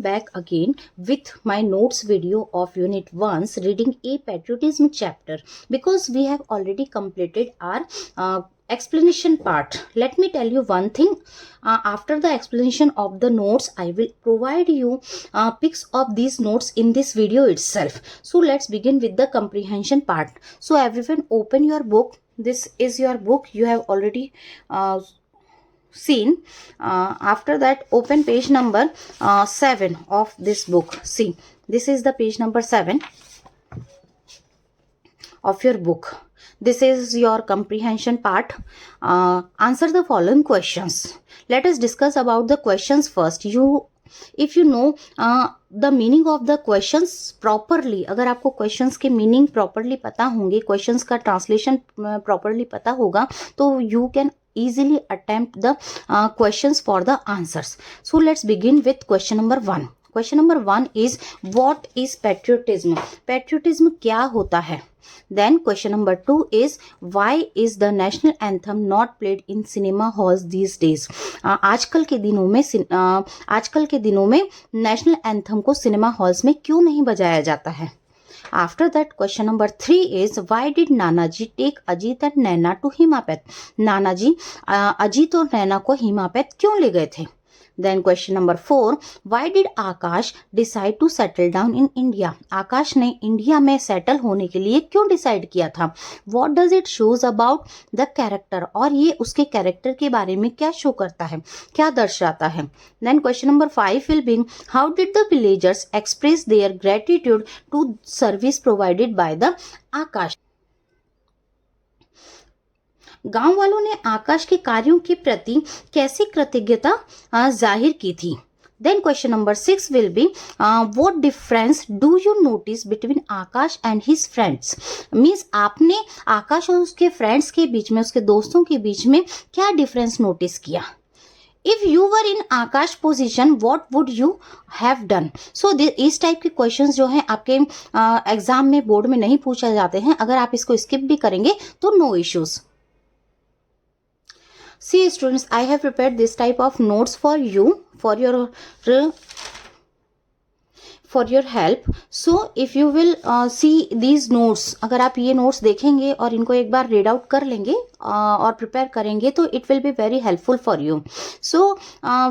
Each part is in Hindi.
back again with my notes video of Unit 1's Reading a Patriotism chapter, because we have already completed our explanation part. Let me tell you one thing. After the explanation of the notes, I will provide you pics of these notes in this video itself. So let's begin with the comprehension part. So everyone, open your book. This is your book. You have already seen. After that, open page number 7 of this book. See, this is the page number 7 of your book. This is your comprehension part. Answer the following questions. Let us discuss about the questions first. If you know the meaning of the questions properly, अगर आपको questions के meaning properly पता होंगे, questions का translation properly पता होगा, तो you can easily attempt the questions for the answers. So let's begin with question number 1. Question number 1 is, what is patriotism? Patriotism क्या होता है? Then question number 2 is, why is the national anthem not played in cinema halls these days? आजकल के दिनों में national anthem को cinema halls में क्यों नहीं बजाया जाता है? After that, question number 3 is, why did Nanaji take Ajit and Naina to Himapet? नानाजी अजीत और नैना को हिमापैत क्यों ले गए थे? Then question number 4, why did Akash decide to settle down in India? आकाश ने इंडिया में सेटल होने के लिए क्यों डिसाइड किया था? What does it shows about the character? और ये उसके कैरेक्टर के बारे में क्या शो करता है, क्या दर्शाता है? Then question number 5 will be, how did the villagers express their gratitude to service provided by the Akash? गांव वालों ने आकाश के कार्यों के प्रति कैसी कृतज्ञता जाहिर की थी? Then question number 6 will be, what difference do you notice between Akash and his friends? Means आपने आकाश और उसके फ्रेंड्स के बीच में, उसके दोस्तों के बीच में क्या डिफरेंस नोटिस किया? If you were in Akash position, what would you have done? So इस टाइप के क्वेश्चंस जो हैं आपके एग्जाम में, बोर्ड में नहीं पूछे जाते हैं. अगर आप इसको स्किप भी करेंगे तो no issues. See students, I have prepared this type of notes for you, for your help. So if you will see these notes, अगर आप ये notes देखेंगे और इनको एक बार read out कर लेंगे और prepare करेंगे, तो it will be very helpful for you. So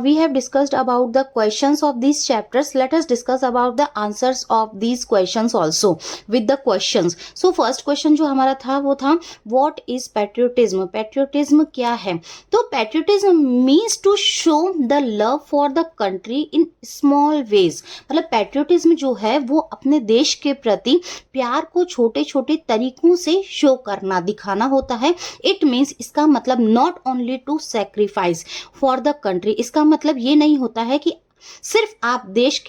we have discussed about the questions of these chapters. Let us discuss about the answers of these questions also with the questions. So first question जो हमारा था वो था, what is patriotism? Patriotism क्या है? तो patriotism means to show the love for the country in small ways. मतलब patriotism जो है वो अपने देश के प्रति प्यार को छोटे छोटे तरीकों से शो करना, दिखाना होता है. इट मीन्स, इसका मतलब not only to sacrifice for the country. इसका मतलब ये नहीं होता है कि सिर्फ आप देश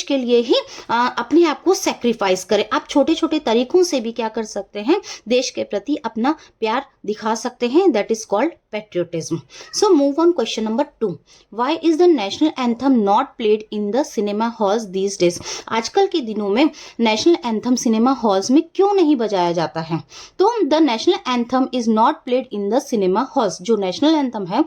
के लिए ही अपने आप को सैक्रिफाइस करें. आप छोटे छोटे तरीकों से भी क्या कर सकते हैं, देश के प्रति अपना प्यार दिखा सकते हैं. That is called patriotism. So move on question number 2. Why is the national anthem not played in the cinema halls these days? आजकल के दिनों में नेशनल एंथम सिनेमा हॉल्स में क्यों नहीं बजाया जाता है? तो the national anthem is not played in the cinema halls. जो नेशनल एंथम है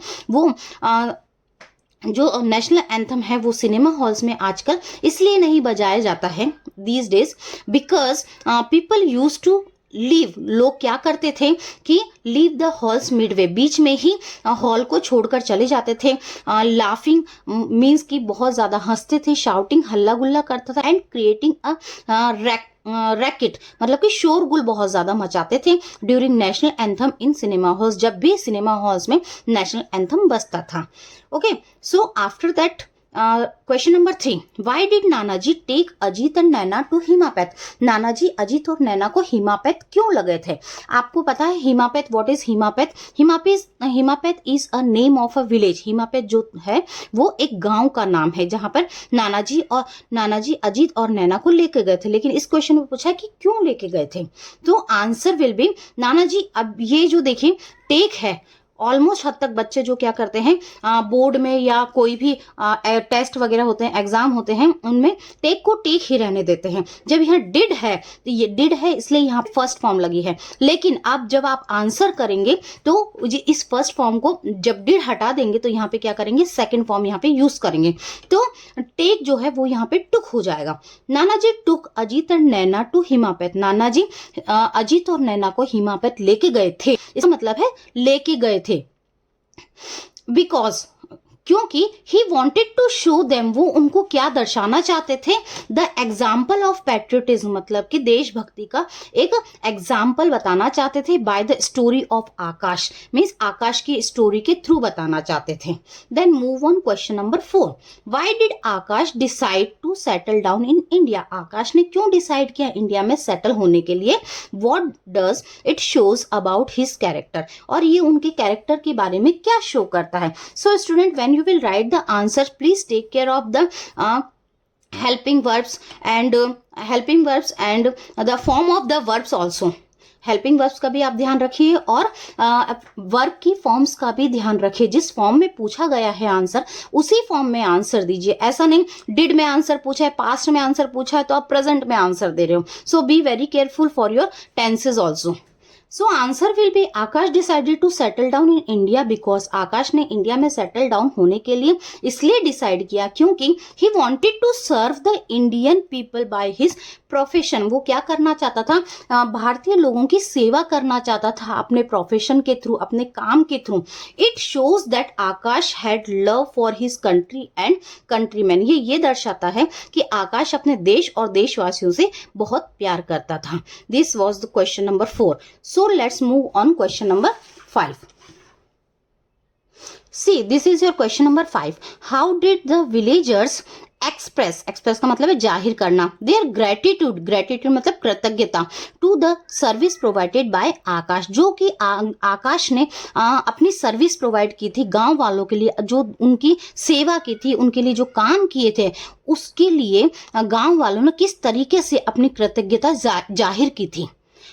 जो नेशनल एंथम है वो सिनेमा हॉल्स में आजकल इसलिए नहीं बजाया जाता है these days, because people use to leave. लोग क्या करते थे कि लीव द हॉल्स मिडवे, बीच में ही हॉल को छोड़कर चले जाते थे. लाफिंग मीन्स कि बहुत ज़्यादा हंसते थे, शाउटिंग हल्ला गुल्ला करता था, एंड क्रिएटिंग अ रैकेट मतलब कि शोरगुल बहुत ज़्यादा मचाते थे during national anthem in cinema halls, जब भी सिनेमा हॉल्स में नेशनल एंथम बजता था. Okay, so after that question number 3, why did Nanaji take Ajit and Naina to Himapait? Nanaji Ajit और नैना को हिमापैत क्यों लगे थे? आपको पता है Himapait, what is Himapait? Himapait is a name of a village. Himapait जो है वो एक गांव का नाम है जहां पर नानाजी अजीत और नैना को लेके गए थे. लेकिन इस क्वेश्चन में पूछा है कि क्यों लेके गए थे, तो आंसर विल बी नानाजी. अब ये जो देखिए टेक है ऑलमोस्ट हद तक बच्चे जो क्या करते हैं, बोर्ड में या कोई भी टेस्ट वगैरह होते हैं, एग्जाम होते हैं, उनमें टेक को टेक ही रहने देते हैं। जब यहाँ डिड है तो ये डिड है इसलिए यहाँ फर्स्ट फॉर्म लगी है, लेकिन अब जब आप आंसर करेंगे तो इस फर्स्ट फॉर्म को जब डिड हटा देंगे तो यहाँ पे क्या करेंगे, सेकंड फॉर्म यहाँ पे यूज करेंगे, तो टेक जो है वो यहाँ पे टुक हो जाएगा। नाना जी टुक अजीत एंड नैना टू हिमापैथ, नाना जी अजीत और नैना को हिमापैथ लेके गए थे, इसका मतलब है लेके गए थे। बिकॉज, क्योंकि he wanted to show them, वो उनको क्या दर्शाना चाहते थे, द एग्जाम्पल ऑफ पैट्रियोटिज्म, मतलब कि देशभक्ति का एक एग्जाम्पल बताना चाहते थे, by the story of Akash, means Akash की स्टोरी के थ्रू बताना चाहते थे। Then move on question number 4, why did Akash decide to settle down in India, Akash ने क्यों डिसाइड किया इंडिया में सेटल होने के लिए, what does it shows about his character, और ये उनके कैरेक्टर के बारे में क्या शो करता है। So student, when you will write the answers, please take care of the helping verbs and the form of the verbs also. Helping verbs का भी आप ध्यान रखिए और वर्ब की फॉर्म्स का भी ध्यान रखिए। जिस फॉर्म में पूछा गया है आंसर उसी फॉर्म में आंसर दीजिए। ऐसा नहीं डिड में आंसर पूछा है, पास्ट में आंसर पूछा है तो आप प्रेजेंट में आंसर दे रहे हो। So be very careful for your tenses also. So answer will be Akash decided to settle down in India because, Akash ने इंडिया में सेटल डाउन होने के लिए इसलिए डिसाइड किया क्योंकि he wanted to serve the Indian people by his profession, वो क्या करना चाहता था, भारतीय लोगों की सेवा करना चाहता था अपने प्रोफेशन के थ्रू, अपने काम के through. It shows that Akash had love for his country and countryman, ये दर्शाता है कि आकाश अपने देश और देशवासियों से बहुत प्यार करता था। This was the question number 4। So let's move on question number 5. See, this is your question number 5. How did the villagers express का मतलब है जाहिर करना, their gratitude मतलब कृतज्ञता, to the service provided by आकाश, जो कि आकाश ने अपनी सर्विस प्रोवाइड की थी गांव वालों के लिए, जो उनकी सेवा की थी, उनके लिए जो काम किए थे, उसके लिए गांव वालों ने किस तरीके से अपनी कृतज्ञता जाहिर की थी।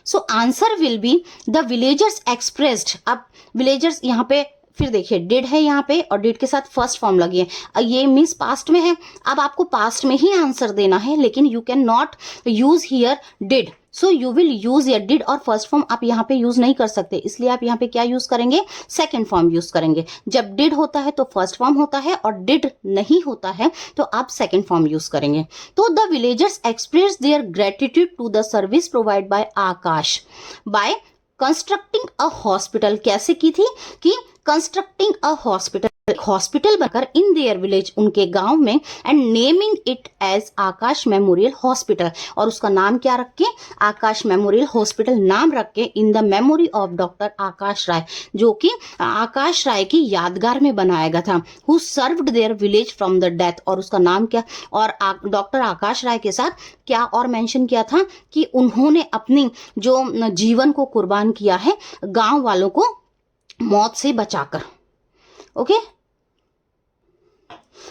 सो answer will be the villagers expressed. अब विलेजर्स यहाँ पे फिर देखिए डिड है यहाँ पे और डिड के साथ फर्स्ट फॉर्म लगी है, ये मीन्स पास्ट में है। अब आपको पास्ट में ही आंसर देना है, लेकिन you can not use here did, so you will use या डिड और फर्स्ट फॉर्म आप यहाँ पे यूज नहीं कर सकते, इसलिए आप यहाँ पे क्या यूज करेंगे, सेकंड फॉर्म यूज करेंगे। जब डिड होता है तो फर्स्ट फॉर्म होता है और डिड नहीं होता है तो आप सेकंड फॉर्म यूज करेंगे। तो the villagers express their gratitude to the service provide by Akash by constructing a hospital, कैसे की थी कि कंस्ट्रक्टिंग अ हॉस्पिटल बनकर इन देयर विलेज, उनके गांव में, and naming it as Akash memorial hospital, और उसका नाम क्या रख के, आकाश मेमोरियल हॉस्पिटल नाम रख के, in the memory of doctor Akash Rai, जो कि आकाश राय की यादगार में बनाया गया था, who served their village from the death, और उसका नाम क्या, और डॉक्टर आकाश राय के साथ क्या और मेंशन किया था कि उन्होंने अपनी जो जीवन को कुर्बान किया है गांव वालों को मौत से बचाकर। Okay,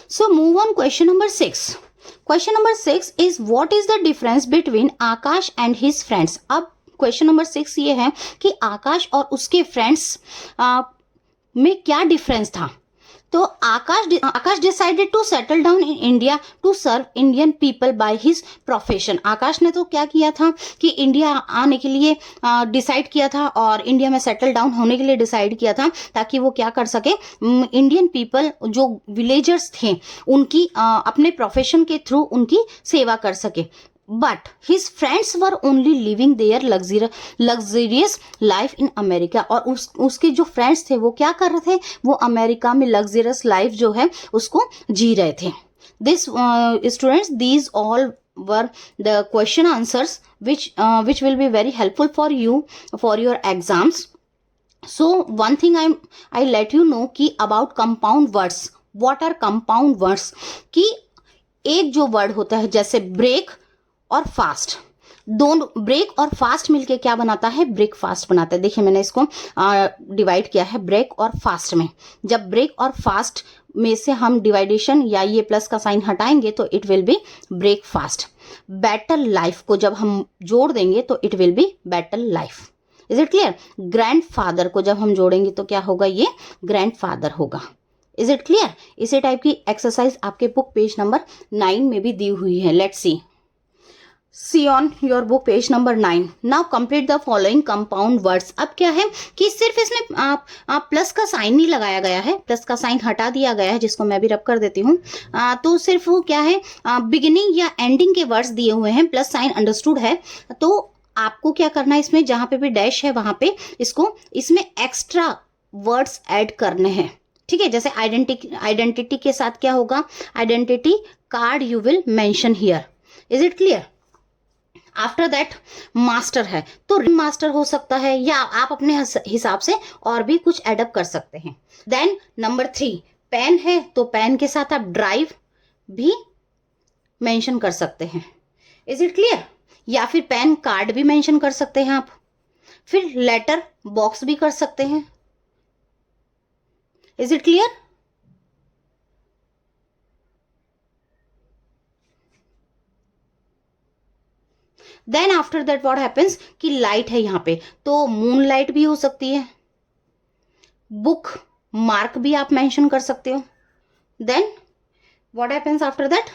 so move on question number 6. Question number 6 is what is the difference between Akash and his friends. अब क्वेश्चन नंबर 6 ये है कि आकाश और उसके फ्रेंड्स में क्या डिफरेंस था। तो Akash decided to settle down in India to serve Indian people by his profession. Akash ने तो क्या किया था कि इंडिया आने के लिए डिसाइड किया था और इंडिया में सेटल डाउन होने के लिए डिसाइड किया था ताकि वो क्या कर सके, इंडियन पीपल जो विलेजर्स थे उनकी अपने प्रोफेशन के थ्रू उनकी सेवा कर सके। But his friends were only living their luxurious life in America, और उसके जो फ्रेंड्स थे वो क्या कर रहे थे, वो अमेरिका में लग्जरियस लाइफ जो है उसको जी रहे थे। This students, these all were the question answers which will be very helpful for you for your exams. So one thing I let you know कि about compound words. What are compound words? कि एक जो वर्ड होता है जैसे ब्रेक और फास्ट, दोनों ब्रेक और फास्ट मिलके क्या बनाता है, ब्रेकफास्ट बनाता है। देखिए मैंने इसको डिवाइड किया है ब्रेक और फास्ट में। जब ब्रेक और फास्ट में से हम डिवाइडेशन या ये प्लस का साइन हटाएंगे तो it will be breakfast. Better life को जब हम जोड़ देंगे तो it will be better life. Is it clear? Grandfather को जब हम जोड़ेंगे तो क्या होगा, ये ग्रैंडफादर होगा। Is it clear? इसी टाइप की एक्सरसाइज आपके बुक पेज नंबर 9 में भी दी हुई है। Let's see on your book page number 9। Now complete the following compound words. अब क्या है कि सिर्फ इसमें आप प्लस का साइन नहीं लगाया गया है, प्लस का साइन हटा दिया गया है, जिसको मैं भी रब कर देती हूँ। तो सिर्फ वो क्या है, बिगिनिंग या एंडिंग के वर्ड्स दिए हुए हैं, प्लस साइन अंडरस्टूड है। तो आपको क्या करना है, इसमें जहां पे भी डैश है वहां पे इसमें एक्स्ट्रा वर्ड्स ऐड करने हैं। ठीक है, जैसे आइडेंटिटी के साथ क्या होगा, identity card you will mention here. Is it clear? After that master है तो मास्टर हो सकता है, या आप अपने हिसाब से और भी कुछ एडअप कर सकते हैं। देन नंबर 3 पेन है तो पेन के साथ आप ड्राइव भी मेंशन कर सकते हैं। Is it clear? या फिर पेन कार्ड भी मेंशन कर सकते हैं आप। फिर लेटर बॉक्स भी कर सकते हैं। Is it clear? Then after that what happens कि लाइट है यहाँ पे तो मून लाइट भी हो सकती है, बुक मार्क भी आप मेंशन कर सकते हो। Then what happens after that,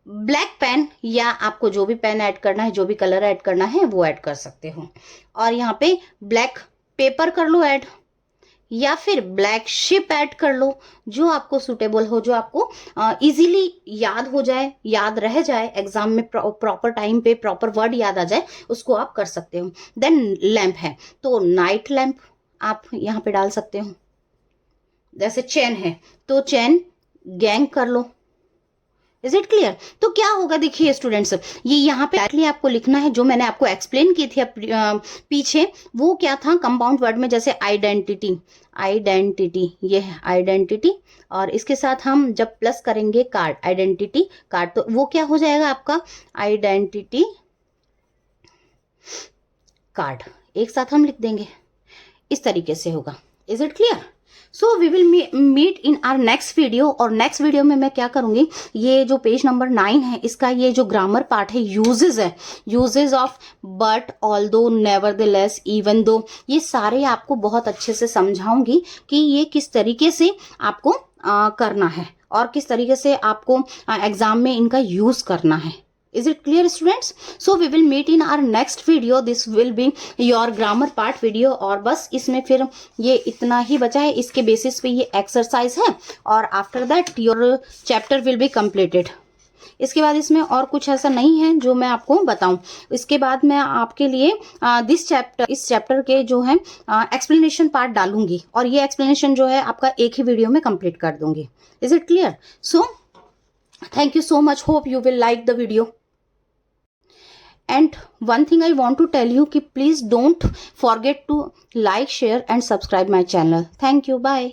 black pen, या आपको जो भी पेन ऐड करना है, जो भी कलर ऐड करना है वो ऐड कर सकते हो। और यहाँ पे ब्लैक पेपर कर लो ऐड, या फिर ब्लैक शिप ऐड कर लो, जो आपको सुटेबल हो, जो आपको इजीली याद हो जाए, याद रह जाए, एग्जाम में प्रॉपर टाइम पे प्रॉपर वर्ड याद आ जाए, उसको आप कर सकते हो। देन लैंप है तो नाइट लैंप आप यहाँ पे डाल सकते हो। जैसे चेन है तो चेन गैंग कर लो। Is it clear? तो क्या होगा, देखिए स्टूडेंट्स, ये यहाँ पे डायरेक्टली आपको लिखना है जो मैंने आपको एक्सप्लेन की थी पीछे, वो क्या था कंपाउंड वर्ड में, जैसे आइडेंटिटी, आइडेंटिटी, ये है आइडेंटिटी, और इसके साथ हम जब प्लस करेंगे कार्ड, आइडेंटिटी कार्ड, तो वो क्या हो जाएगा आपका आइडेंटिटी कार्ड, एक साथ हम लिख देंगे, इस तरीके से होगा। Is it clear? So we will meet in our next video. और नेक्स्ट वीडियो में मैं क्या करूंगी, ये जो पेज नंबर 9 है इसका ये जो ग्रामर पार्ट है, यूजेज है, uses of but, although, nevertheless, even though, ये सारे आपको बहुत अच्छे से समझाऊंगी कि ये किस तरीके से आपको करना है और किस तरीके से आपको एग्जाम में इनका यूज करना है। Is it clear students? So we will meet in our next video. This will be your grammar part video। और बस इसमें फिर ये इतना ही बचा है, इसके बेसिस पे ये एक्सरसाइज है और after that your chapter will be completed। इसके बाद इसमें और कुछ ऐसा नहीं है जो मैं आपको बताऊं। इसके बाद मैं आपके लिए इस चैप्टर के जो है एक्सप्लेनेशन पार्ट डालूंगी और ये एक्सप्लेनेशन जो है आपका एक ही वीडियो में कंप्लीट कर दूंगी। Is it clear? So thank you so much, hope you will like the video. And one thing I want to tell you कि please don't forget to like, share and subscribe my channel. Thank you. Bye.